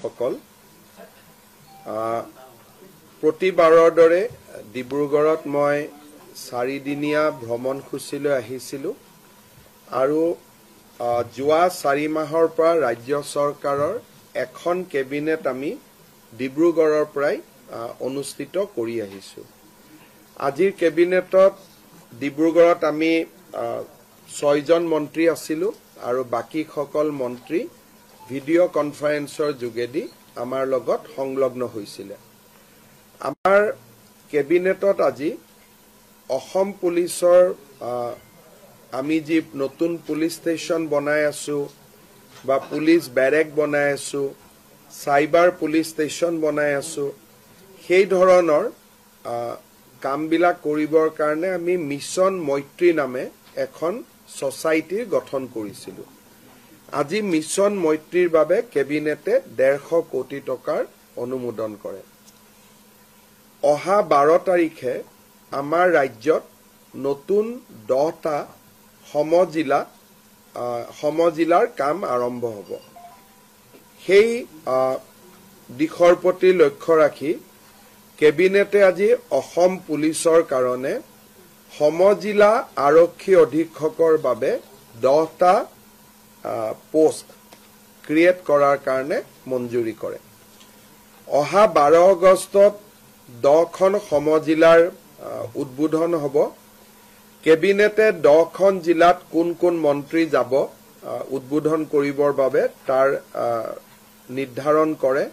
সকল প্ৰতিবাৰৰ দৰে ডিব্ৰুগড়ত মই 4 দিনীয়া ভ্ৰমণসূচীলৈ আহিছিলোঁ আৰু যোৱা 4 মাহৰ পৰা ৰাজ্য চৰকাৰৰ এখন কেবিনেট আমি ডিব্ৰুগড়ৰ পৰাই অনুষ্ঠিত কৰি আহিছোঁ। আজিৰ কেবিনেটত ডিব্ৰুগড়ত আমি 6জন মন্ত্ৰী আছিলোঁ আৰু বাকি সকল মন্ত্ৰী ভিডিঅ' কনফাৰেন্সৰ যোগেদি আমাৰ লগত সংলগ্ন হৈছিল। আমাৰ কেবিনেটত আজি অসম পুলিচৰ আমি যি নতুন পুলিচ ষ্টেচন বনাই আছো বা পুলিচ ব্যাৰেক বনাই আছো, সাইবাৰ পুলিচ ষ্টেচন বনাই আছো, সেই ধৰণৰ কামবিলাক কৰিবৰ কাৰণে আমি মিছন মৈত্ৰী নামে এখন সোসাইটিৰ গঠন কৰিছিলো। আজি মিছন মৈত্ৰীৰ বাবে কেবিনেটে 150 কোটি টকাৰ অনুমোদন কৰে। অহা 12 তাৰিখে আমাৰ ৰাজ্যত নতুন 10টা সমজিলাৰ কাম আৰম্ভ হ'ব। সেই দিশৰ প্ৰতি লক্ষ্য ৰাখি কেবিনেটে আজি অসম পুলিচৰ কাৰণে সমজিলা আৰক্ষী অধীক্ষকৰ বাবে 10টা পোষ্ট ক্ৰিয়েট কৰাৰ কাৰণে মঞ্জুৰি কৰে। অহা 12 আগষ্টত 10খন সমজিলাৰ উদ্বোধন হ'ব। কেবিনেটে 10খন জিলাত কোন কোন মন্ত্ৰী যাব উদ্বোধন কৰিবৰ বাবে তাৰ নিৰ্ধাৰণ কৰে।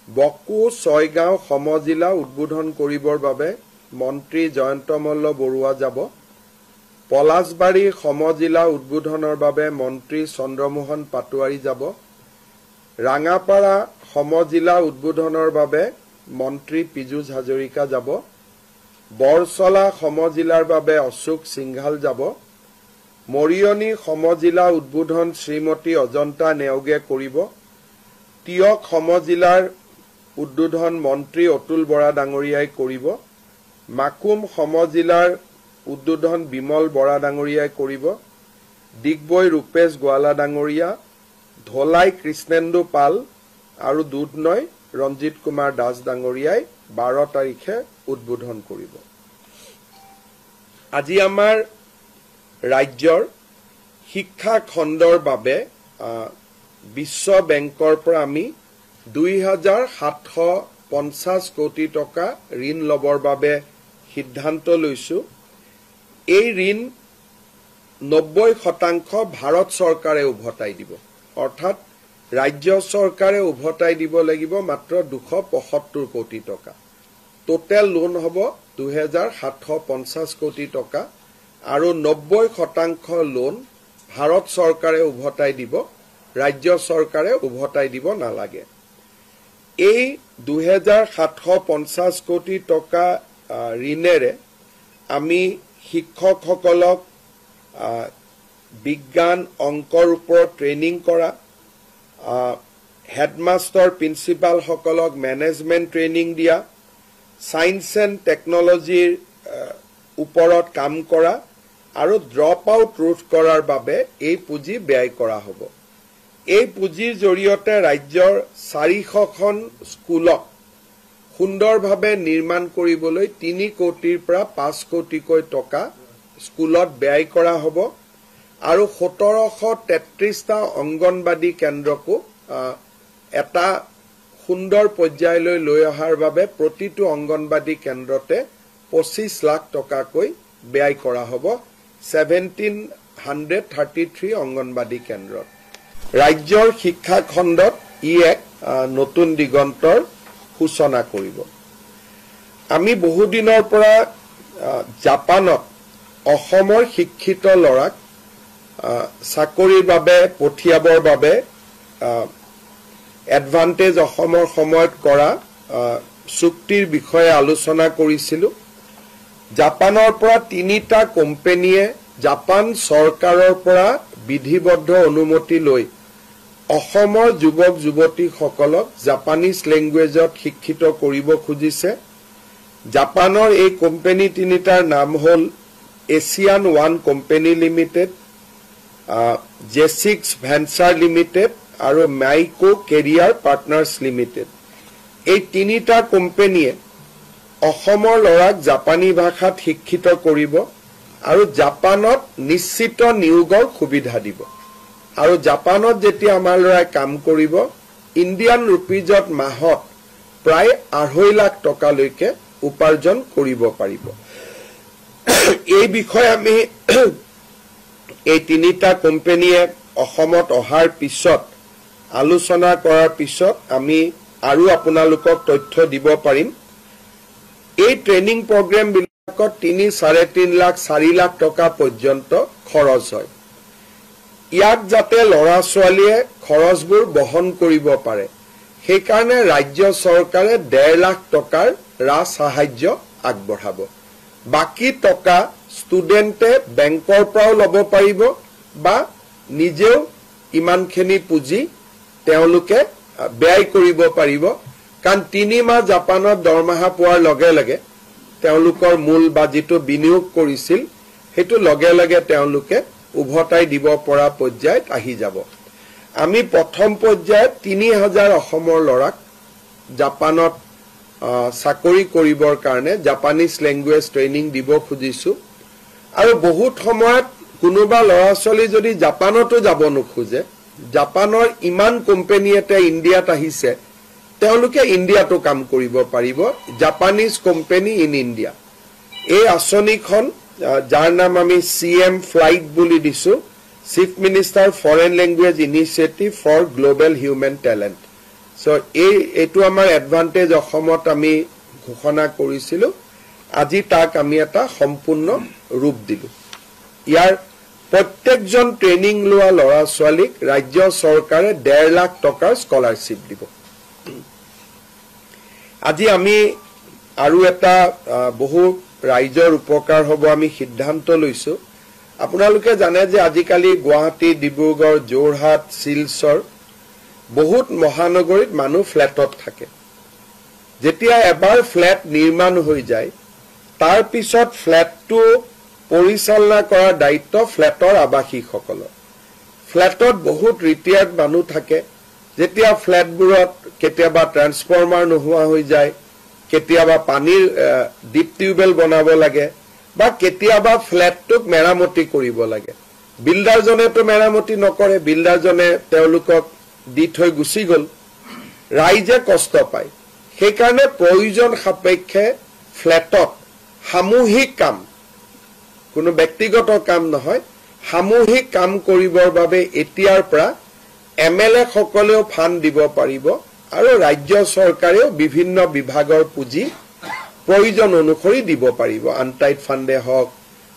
বকো 6 গাঁও সমজিলা উদ্বোধন কৰিবৰ বাবে মন্ত্ৰী জয়ন্ত মল্ল বৰুৱা যাব। পলাশবাৰী সমজিলা উদ্বোধনৰ বাবে মন্ত্ৰী চন্দ্ৰমোহন পাটোৱাৰী যাব। ৰাঙাপাৰা সমজিলা উদ্বোধনৰ বাবে মন্ত্ৰী পীযুষ হাজৰিকা যাব। বৰছলা সমজিলাৰ বাবে অশোক সিংঘাল যাব। মৰিয়নি সমজিলা উদ্বোধন শ্ৰীমতী অজন্তা নেওগে কৰিব। তিয়ক সমজিলাৰ উদ্বোধন মন্ত্ৰী অতুল বৰা ডাঙৰীয়াই কৰিব। মাকুম সমজিলাৰ উদ্বোধন বিমল বৰা ডাঙৰীয়াই কৰিব। ডিগবৈ ৰূপেশ গোৱালা ডাঙৰীয়া, ধলাই কৃষ্ণেন্দু পাল আৰু দুধনৈ ৰঞ্জিত কুমাৰ দাস ডাঙৰীয়াই 12 তাৰিখে উদ্বোধন কৰিব। আজি আমাৰ ৰাজ্যৰ শিক্ষা খণ্ডৰ বাবে বিশ্ব বেংকৰ পৰা আমি 2750 কোটি টকা ঋণ লবৰ বাবে সিদ্ধান্ত লৈছো। এই ঋণ 90% ভাৰত চৰকাৰে উভতাই দিব, অৰ্থাৎ ৰাজ্য চৰকাৰে উভতাই দিব লাগিব মাত্ৰ 275 কোটি টকা। টোটেল লোন হ'ব 2750 কোটি টকা আৰু 90% লোন ভাৰত চৰকাৰে উভতাই দিব, ৰাজ্য চৰকাৰে উভতাই দিব নালাগে। এই 2750 কোটি টকা ঋণেৰে আমি শিক্ষকসকলক বিজ্ঞান অংকৰ ওপৰত ট্ৰেইনিং কৰা, হেডমাষ্টাৰ প্ৰিন্সিপালসকলক মেনেজমেণ্ট ট্ৰেইনিং দিয়া, সায়েন্স এণ্ড টেকনলজিৰ ওপৰত কাম কৰা আৰু ড্ৰপ আউট ৰোধ কৰাৰ বাবে এই পুঁজি ব্যয় কৰা হ'ব। এই পুঁজিৰ জৰিয়তে ৰাজ্যৰ 400খন স্কুলক সুন্দৰভাৱে নিৰ্মাণ কৰিবলৈ 3 কোটিৰ পৰা 5 কোটিকৈ টকা স্কুলত ব্যয় কৰা হ'ব আৰু 1733টা অংগনবাদী কেন্দ্ৰকো এটা সুন্দৰ পৰ্যায়লৈ লৈ অহাৰ বাবে প্ৰতিটো অংগনবাদী কেন্দ্ৰতে 25 লাখ টকাকৈ ব্যয় কৰা হ'ব। 1733 অংগনবাদী কেন্দ্ৰত ৰাজ্যৰ শিক্ষা খণ্ডত এক নতুন দিগন্তৰ সূচনা কৰিব। আমি বহুদিনৰ পৰা জাপানত অসমৰ শিক্ষিত ল'ৰাক চাকৰিৰ বাবে পঠিয়াবৰ বাবে এডভান্টেজ অসমৰ সময়ত কৰা চুক্তিৰ বিষয়ে আলোচনা কৰিছিলো। জাপানৰ পৰা 3টা কোম্পানীয়ে জাপান চৰকাৰৰ পৰা বিধিবদ্ধ অনুমতি লৈ অসমৰ যুৱক যুৱতীসকলক জাপানীজ লেংগুৱেজত শিক্ষিত কৰিব খুজিছে। জাপানৰ এই কোম্পানী 3টাৰ নাম হ'ল এছিয়ান ওৱান কোম্পানী লিমিটেড, জেচিক্স ভেঞ্চাৰ লিমিটেড আৰু মাইকো কেৰিয়াৰ পাৰ্টনাৰ্ছ লিমিটেড এই তিনিটা কোম্পানীয়ে অসমৰ ল'ৰাক জাপানী ভাষাত শিক্ষিত কৰিব আৰু জাপানত নিশ্চিত নিয়োগৰ সুবিধা দিব আৰু জাপানত যেতিয়া আমাৰ ল'ৰাই কাম কৰিব ইণ্ডিয়ান ৰুপিজত মাহত প্ৰায় 2.5 লাখ টকালৈকে উপাৰ্জন কৰিব পাৰিব এই বিষয়ে আমি এই তিনিটা কোম্পানীয়ে অসমত অহাৰ পিছত আলোচনা কৰাৰ পিছত আমি আৰু আপোনালোকক তথ্য দিব পাৰিম এই ট্ৰেইনিং প্ৰগ্ৰাম বিলাকত 3.5 লাখ 4 লাখ টকা পৰ্যন্ত খৰচ হয় ইয়াক যাতে লৰা ছোৱালীয়ে খৰচবোৰ বহন কৰিব পাৰে সেই কাৰণে ৰাজ্য চৰকাৰে 1.5 লাখ টকাৰ ৰাজ সাহায্য আগবঢ়াব বাকি টকা ষ্টুডেন্টে বেংকৰ পৰাও ল'ব পাৰিব বা নিজেও ইমানখিনি পুঁজি তেওঁলোকে ব্যয় কৰিব পাৰিব কাৰণ 3 মাহ জাপানত দৰমহা পোৱাৰ লগে লগে তেওঁলোকৰ মূল বাজিটো বিনিয়োগ কৰিছিল হেতু লগে লগে তেওঁলোকে উভতাই দিব পৰা পৰ্যায়ত আহি যাব আমি প্ৰথম পৰ্যায়ত 3000 অসমৰ ল'ৰাক জাপানত চাকৰি কৰিবৰ কাৰণে জাপানীজ ল্যাঙ্গুৱেজ ট্ৰেইনিং দিব খুজিছো আৰু বহুত সময়ত কোনোবা ল'ৰা ছোৱালী যদি জাপানতো যাব নোখোজে জাপানৰ ইমান কোম্পানী এটা ইণ্ডিয়াত আহিছে তেওঁলোকে ইণ্ডিয়াতো কাম কৰিব পাৰিব জাপানীজ কোম্পানী ইন ইণ্ডিয়া এই আঁচনিখন যাৰ নাম আমি CM ফ্লাইট বুলি দিছো chief minister foreign language initiative for global human talent so এইটো আমাৰ এডভান্টেজ অসমত আমি ঘোষণা কৰিছিলো আজি তাক আমি এটা সম্পূৰ্ণ ৰূপ দিলো ইয়াৰ প্ৰত্যেকজন ট্ৰেইনিং লোৱা ল'ৰা ছোৱালীক ৰাজ্য চৰকাৰে 1.5 লাখ টকাৰ স্কলাৰশ্বিপ দিব আজি আমি আৰু এটা বহু ৰাজ্যৰ উপকাৰ হ'ব আমি সিদ্ধান্ত লৈছো আপোনালোকে জানে যে আজিকালি গুৱাহাটী ডিব্ৰুগড় যোৰহাট শিলচৰ বহুত মহানগৰীত মানুহ ফ্ল্যাটত থাকে যেতিয়া এবাৰ ফ্ল্যাট নিৰ্মাণ হৈ যায় তাৰ পিছত ফ্ল্যাটটো পৰিচালনা কৰাৰ দায়িত্ব ফ্ল্যাটৰ আবাসিকসকলৰ ফ্ল্যাটত বহুত ৰিটায়াৰ্ড মানুহ থাকে যেতিয়া ফ্ল্যাটবোৰত কেতিয়াবা ট্ৰান্সফৰ্মাৰ নোহোৱা হৈ যায় কেতিয়াবা পানীৰ ডিপ টিউবেল বনাব লাগে বা কেতিয়াবা ফ্ল্যাটটোক মেৰামতি কৰিব লাগে বিল্ডাৰজনেতো মেৰামতি নকৰে বিল্ডাৰজনে তেওঁলোকক দি থৈ গুচি গল ৰাইজে কষ্ট পায় সেই কাৰণে প্ৰয়োজন সাপেক্ষে ফ্ল্যাটত সামূহিক কাম কোনো ব্যক্তিগত কাম নহয় সামূহিক কাম কৰিবৰ বাবে এতিয়াৰ পৰা MLA সকলেও ফান্ড দিব পাৰিব আৰু ৰাজ্য চৰকাৰেও বিভিন্ন বিভাগৰ পুঁজি প্ৰয়োজন অনুসৰি দিব পাৰিব আনটাইড ফান্ডে হওক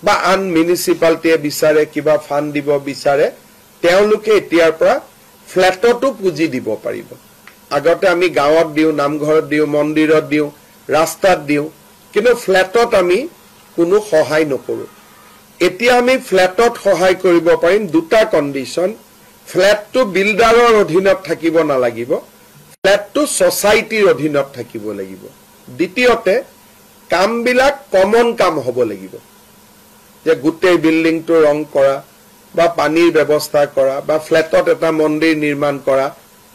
বা আন মিউনিসিপালিটিয়ে বিচাৰে কিবা ফান্ড দিব বিচাৰে তেওঁলোকে এতিয়াৰ পৰা ফ্ল্যাটতো পুঁজি দিব পাৰিব আগতে আমি গাঁৱত দিও নামঘৰত দিও মন্দিৰত দিও ৰাস্তাত দিও কিন্তু ফ্ল্যাটত আমি কোনো সহায় নকৰো এতিয়া আমি ফ্ল্যাটত সহায় কৰিব পাৰিম দুটা কন্ডিশন ফ্ল্যাটটো বিল্ডাৰৰ অধীনত থাকিব নালাগিব ফ্ল্যাটটো সোসাইটিৰ অধীনত থাকিব লাগিব দ্বিতীয়তে কামবিলাক কমন কাম হ'ব লাগিব যে গুটেই বিল্ডিংটো ৰং কৰা বা পানীৰ ব্যৱস্থা কৰা বা ফ্ল্যাটত এটা মন্দিৰ নিৰ্মাণ কৰা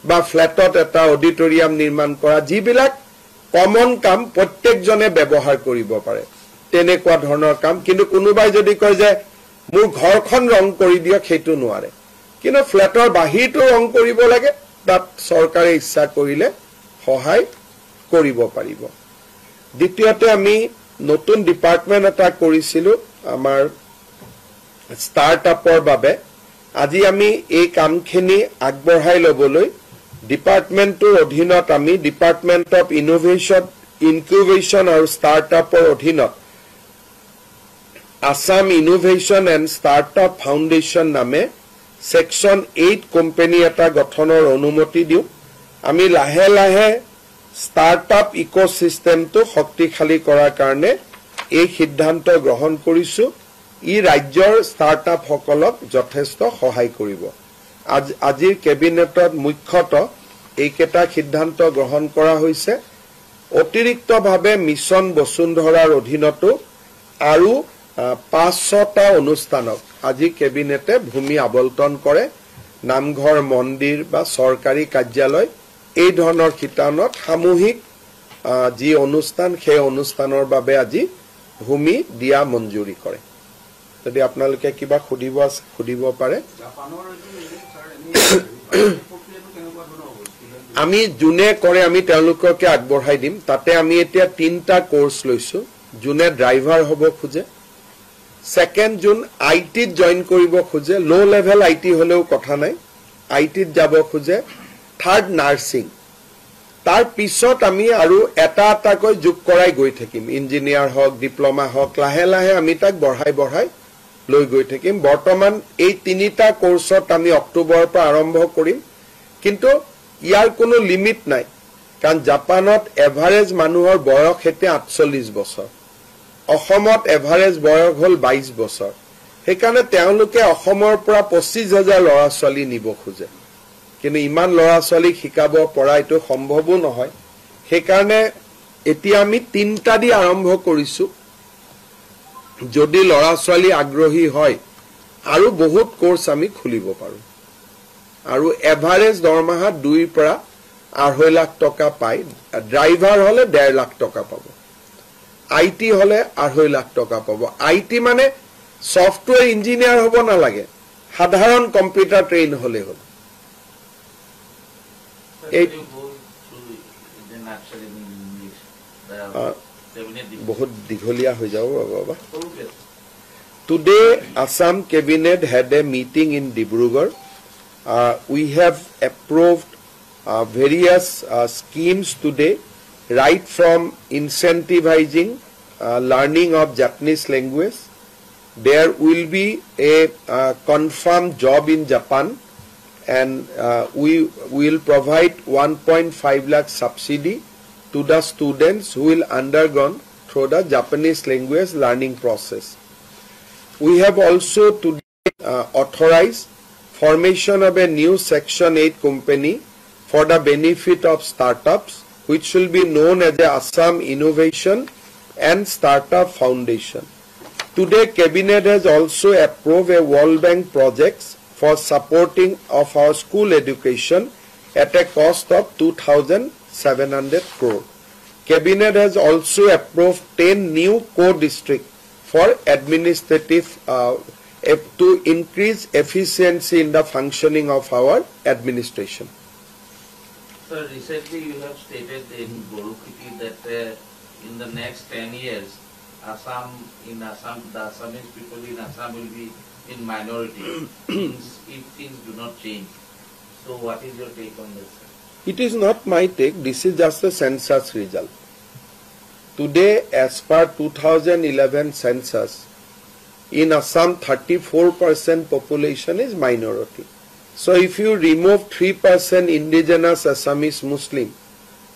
বা ফ্ল্যাটত এটা অডিটৰিয়াম নিৰ্মাণ কৰা যিবিলাক কমন কাম প্ৰত্যেকজনে ব্যৱহাৰ কৰিব পাৰে তেনেকুৱা ধৰণৰ কাম কিন্তু কোনোবাই যদি কয় যে মোৰ ঘৰখন ৰং কৰি দিয়ক সেইটো নোৱাৰে কিন্তু ফ্ল্যাটৰ বাহিৰটো ৰং কৰিব লাগে তাত চৰকাৰে ইচ্ছা কৰিলে সহায় কৰিব পাৰিব দ্বিতীয়তে আমি নতুন ডিপাৰ্টমেন্ট এটা কৰিছিলো আমাৰ ষ্টাৰ্টআপৰ বাবে আজি আমি এই কামখিনি আগবঢ়াই লবলৈ ডিপাৰ্টমেন্টৰ অধীনত আমি ডিপাৰ্টমেন্ট অফ ইনোভেশন ইনকিউবেশন আৰু ষ্টাৰ্টআপৰ অধীনত Assam innovation and startup foundation নামে সেকশন 8 কোম্পানী এটা গঠনৰ অনুমতি দিও আমি লাহে লাহে ষ্টাৰ্টআপ ইকোসিস্টেমটো শক্তিশালী কৰাৰ কাৰণে এই সিদ্ধান্ত গ্ৰহণ কৰিছো ই ৰাজ্যৰ ষ্টাৰ্টআপ সকলক যথেষ্ট সহায় কৰিব আজিৰ কেবিনেটত মুখ্যতঃ এইকেটা সিদ্ধান্ত গ্ৰহণ কৰা হৈছে অতিৰিক্তভাৱে মিছন বসুন্ধৰাৰ অধীনতো আৰু 500টা অনুষ্ঠানক আজি কেবিনেটে ভূমি আবণ্টন কৰে নামঘৰ মন্দিৰ বা চৰকাৰী কাৰ্যালয় এই ধৰণৰ শিতানত সামূহিক যি অনুষ্ঠান সেই অনুষ্ঠানৰ বাবে আজি ভূমি দিয়া মঞ্জুৰি কৰে যদি আপোনালোকে কিবা খুদিব আছে খুদিব পাৰে আমি জুনে কৰে আমি তেওঁলোককে আগবঢ়াই দিম তাতে আমি এতিয়া তিনটা কোৰ্স লৈছো জুনে ড্ৰাইভাৰ হ'ব খুজে সেকেন্ড জুন আইটিত জয়েন কৰিব খুজে লো লেভেল আইটি হলেও কথা নাই আইটিত যাব খুজে থাৰ্ড নাৰ্সিং তাৰ পিছত আমি আৰু এটা এটাকৈ যোগ কৰাই গৈ থাকিম ইঞ্জিনিয়াৰ হক ডিপ্লোমা হক লাহে লাহে আমি তাক বঢ়াই লৈ গৈ থাকিম বৰ্তমান এই তিনিটা কোৰ্সত আমি অক্টোবৰৰ পৰা আৰম্ভ কৰিম কিন্তু ইয়াৰ কোনো লিমিট নাই কাৰণ জাপানত এভাৰেজ মানুহৰ বয়স হেতে 48 বছৰ অসমত এভাৰেজ বয়স হল 22 বছৰ সেইকাৰণে তেওঁলোকে অসমৰ পৰা 25,000 ল'ৰা ছোৱালী নিব খোজে কিন্তু ইমান ল'ৰা ছোৱালীক শিকাব পৰা এটো সম্ভৱো নহয় সেইকাৰণে এতিয়া আমি তিনটা দি আৰম্ভ কৰিছো যদি ল'ৰা ছোৱালী আগ্ৰহী হয় আৰু বহুত কোৰ্স আমি খুলিব পাৰো আৰু এভাৰেজ দৰমহা 2 পৰা 2.5 লাখ টকা পায় ড্ৰাইভাৰ হলে 1.5 লাখ টকা পাব আইটি হলে 2.5 লাখ টকা পাব আইটি মানে সফটওয়্যার ইঞ্জিনিয়ার হব না লাগে সাধারণ কম্পিউটার ট্রেন হলে হল বহুত দীঘলীয়া হৈ যাব বাবা Today Assam cabinet had a meeting in Dibrugarh we have approved various schemes today right from incentivizing learning of Japanese language there will be a confirmed job in Japan and we will provide 1.5 lakh subsidy to the students who will undergone through the Japanese language learning process. We have also today authorized formation of a new Section 8 company for the benefit of startups which will be known as the Assam Innovation and Startup Foundation. Today, Cabinet has also approved a World Bank projects for supporting of our school education at a cost of 2,700 crore. Cabinet has also approved 10 new core districts for administrative to increase efficiency in the functioning of our administration. Sir, recently you have stated in Gorukiti that in the next 10 years, the Assamese people in Assam will be in minority if things do not change. So what is your take on this? It is not my take, this is just a census result. Today, as per 2011 census, in Assam 34% population is minority. So if you remove 3% indigenous Assamese Muslim,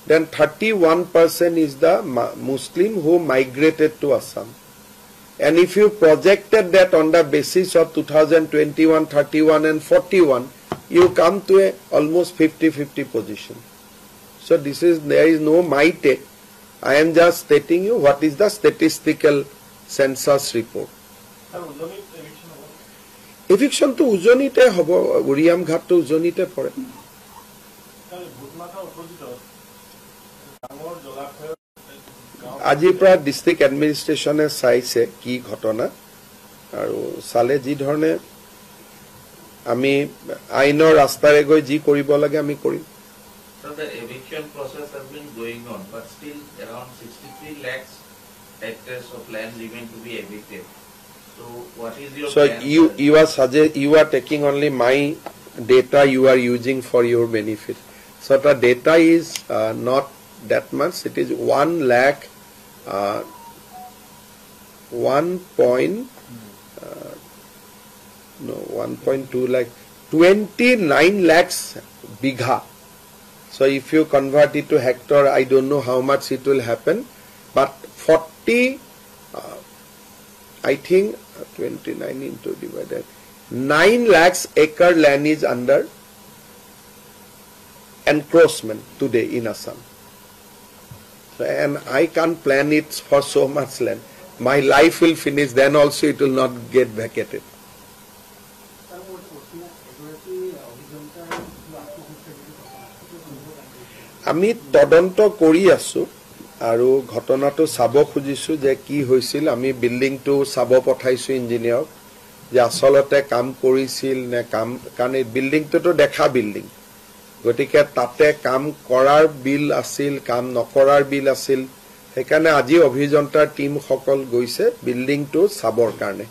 then 31% is the Muslim who migrated to Assam. And if you projected that on the basis of 2021, 31 and 41, you come to a almost 50-50 position. So there is no my take. I am just stating you what is the statistical census report. Eviction to Ujonite hobo Uriam Ghat to Ujonite for it. আজিৰ পৰা district এডমিনিষ্ট্ৰেশ্যনে চাইছে কি ঘটনা আৰু সালে যি ধৰণে আমি আইনৰ ৰাস্তাৰে গৈ যি কৰিব লাগে আমি কৰিম So the eviction process has been going on but still around 63 lakhs hectares of land remain to be evicted. So what is your plan? You are taking only my data you are using for your benefit. So the data is not that much. It is 1 lakh 1.2 lakh 29 lakhs bigha. So if you convert it to hectare, I don't know how much it will happen, but 40 I think 29 into divided 9 lakhs acre land is under encroachment today in Assam. And I can't plan it for so much land. My life will finish, then also it will not get vacated. আমি তদন্ত কৰি আছো আৰু ঘটনাটো চাব খুজিছো যে কি হৈছিল আমি বিল্ডিংটো চাব পঠাইছো ইঞ্জিনিয়াৰক যে আসলতে কাম কৰিছিল নে কাম কাৰণ এই বিল্ডিংটোতো দেখা বিল্ডিং গতিকে তাতে কাম কৰাৰ বিল আছিল কাম নকৰাৰ বিল আছিল সেইকাৰণে আজি অভিযন্তাৰ টিম সকল গৈছে বিল্ডিংটো চাবৰ কাৰণে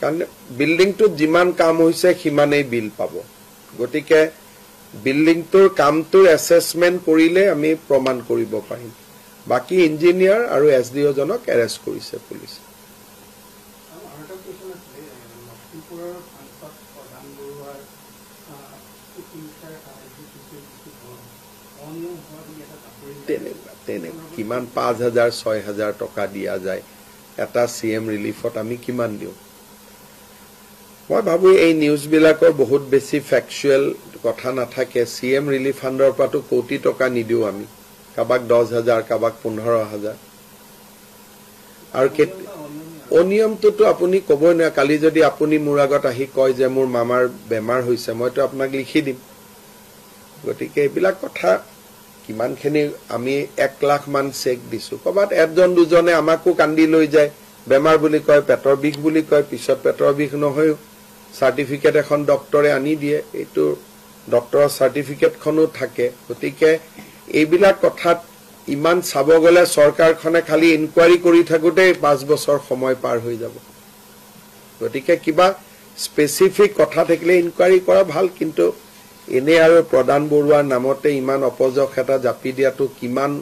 কাৰণ বিল্ডিংটোত যিমান কাম হৈছে সিমানেই বিল পাব গতিকে বিল্ডিংটোৰ কামটোৰ এছেছমেন্ট কৰিলে আমি প্ৰমাণ কৰিব পাৰিম বাকি ইঞ্জিনিয়াৰ আৰু এছডিও জনক এৰেষ্ট কৰিছে পুলিচ তেনে কিমান 5,000 6,000 টকা দিয়া যায় এটা সিএম ৰিলিফত আমি কিমান দিও মই ভাবো এই নিউজ বিলাকৰ বহুত বেছি ফ্যাকচুৱেল কথা নাথাকে সিএম ৰিলিফ ফাণ্ডৰ পৰাটো কোটি টকা নিদিও আমি কাবাক 10,000 কাবাক 15,000 আৰু অনিয়মটো আপুনি কবই না কালি যদি আপুনি মোৰ আগত আহি কয় যে মোৰ মামাৰ বেমাৰ হৈছে মইতো আপোনাক লিখি দিম গতিকে এইবিলাক কথা কিমানখিনি আমি 1 লাখ মান চেক দিছো কবাত একজন দুজনে আমাকো কান্দি লৈ যায় বেমাৰ বুলি কয় পেটৰ বিষ বুলি কয় পিছত পেটৰ বিষ নহয় সাৰ্টিফিকেট এখন ডক্টৰে আনি দিয়ে এইটো ডক্টৰৰ সাৰ্টিফিকেটখনো থাকে গতিকে এইবিলাক কথাত ইমান চাব গলে সৰকাৰখনে খালি ইনকুৱাৰি কৰি থাকোতে 5 বছৰ সময় পাৰ হৈ যাব গতিকে কিবা স্পেসিফিক কথা থাকিলে ইনকুৱাৰি কৰা ভাল কিন্তু এনে আৰু প্ৰধান বৰুৱাৰ নামতে ইমান অপজক এটা জাপি দিয়াটো কিমান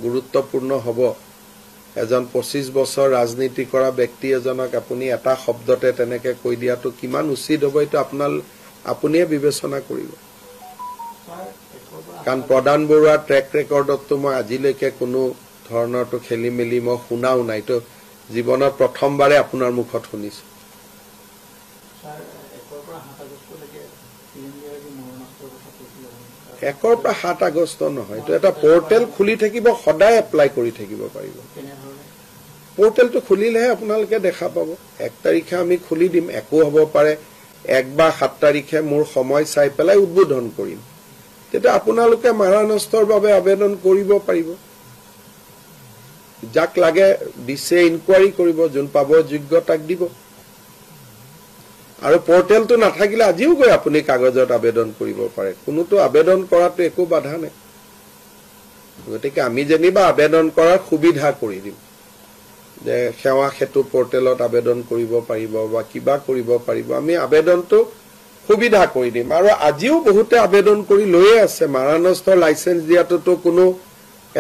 গুৰুত্বপূৰ্ণ হ'ব এজন 25 বছৰ ৰাজনীতি কৰা ব্যক্তি এজনক আপুনি এটা শব্দতে তেনেকে কৈ দিয়াটো কিমান উচিত হ'ব এটা আপুনিয়ে বিবেচনা কৰিব কাৰণ প্ৰধান বৰুৱাৰ ট্ৰেক ৰেকৰ্ডটো মই আজিলৈকে কোনো ধৰণৰটো খেলি মেলি মই শুনাও নাই তো জীৱনত প্ৰথমবাৰে আপোনাৰ মুখত শুনিছো একৰ পৰা 7 আগষ্ট নহয় তো এটা পোৰ্টেল খুলি থাকিব সদায় এপ্লাই কৰি থাকিব পাৰিব পোৰ্টেলটো খুলিলেহে আপোনালোকে দেখা পাব 1 তাৰিখে আমি খুলি দিম একো হ'ব পাৰে 1 বা 7 তাৰিখে মোৰ সময় চাই পেলাই উদ্বোধন কৰিম তেতে আপোনালোকে মাৰানষ্টৰ বাবে আবেদন কৰিব পাৰিব যাক লাগে দিছে ইনকুৱাৰি কৰিব যোন পাব যোগ্যতাক দিব আৰু পোৰ্টেলটো নাথাকিলে আজিও গৈ আপুনি কাগজত আবেদন কৰিব পাৰে কোনোটো আবেদন কৰাটো একো বাধা নাই গতিকে আমি যেনিবা আবেদন কৰাৰ সুবিধা কৰি দিম যে সেৱা হেতু পোৰ্টেলত আবেদন কৰিব পাৰিব বা কিবা কৰিব পাৰিব আমি আবেদনটো সুবিধা কৰি দিম আৰু আজিও বহুতে আবেদন কৰি লৈয়ে আছে মাৰানষ্টৰ লাইসেন্স দিয়াটো কোনো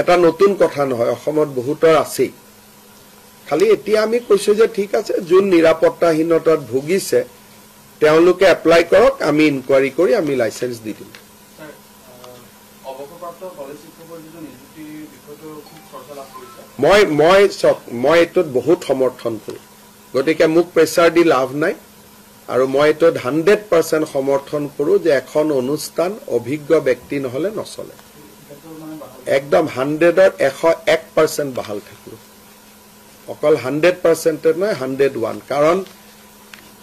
এটা নতুন কথা নহয় অসমত বহুতৰ আছে খালি এতিয়া আমি কৈছো যে ঠিক আছে যোন নিৰাপত্তাহীনতাত ভুগিছে তেওঁলোকে এপ্লাই কৰক আমি ইনকুৱাৰি কৰি আমি লাইসেন্স দি দিম অৱসৰপ্ৰাপ্ত কলেজ শিক্ষকৰ যিটো নিযুক্তি বিষয়টো খুব চৰ্চা লাভ কৰিছে মই এটোত বহুত সমৰ্থন কৰো গতিকে মোক প্ৰেছাৰ দি লাভ নাই আৰু মই এটোত 100% সমৰ্থন কৰো যে এখন অনুষ্ঠান অভিজ্ঞ ব্যক্তি নহলে নচলে একদম 100ৰ 101% বহাল থাকিব অকল 100% নহয় 101 কাৰণ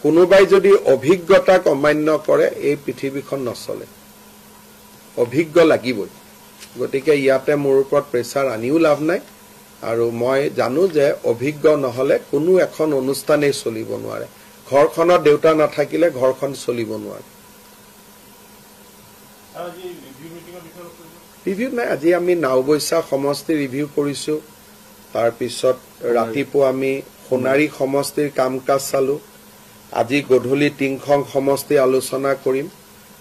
কোনোবাই যদি অভিজ্ঞতাক অমান্য কৰে এই পৃথিৱীখন নচলে অভিজ্ঞ লাগিবই গতিকে ইয়াতে মোৰ ওপৰত প্ৰেছাৰ আনিও লাভ নাই আৰু মই জানো যে অভিজ্ঞ নহলে কোনো এখন অনুষ্ঠানেই চলিব নোৱাৰে ঘৰখনৰ দেউতা নাথাকিলে ঘৰখন চলিব নোৱাৰে ৰিভিউ নাই আজি আমি নাওবৈচা সমষ্টি ৰিভিউ কৰিছো তাৰ পিছত ৰাতিপুৱা আমি সোণাৰী সমষ্টিৰ কামকাজ চালো আজি গধূলি টিংখং সমষ্টি আলোচনা কৰিম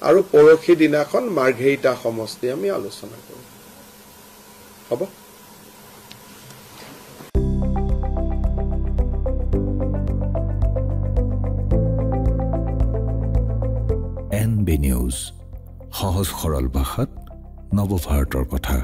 আৰু পৰখি দিনাখন মাৰ্ঘেৰিটা সমষ্টি আমি আলোচনা কৰিম হ'ব NB News সহজ সৰল ভাষাত নৱভাৰতৰ কথা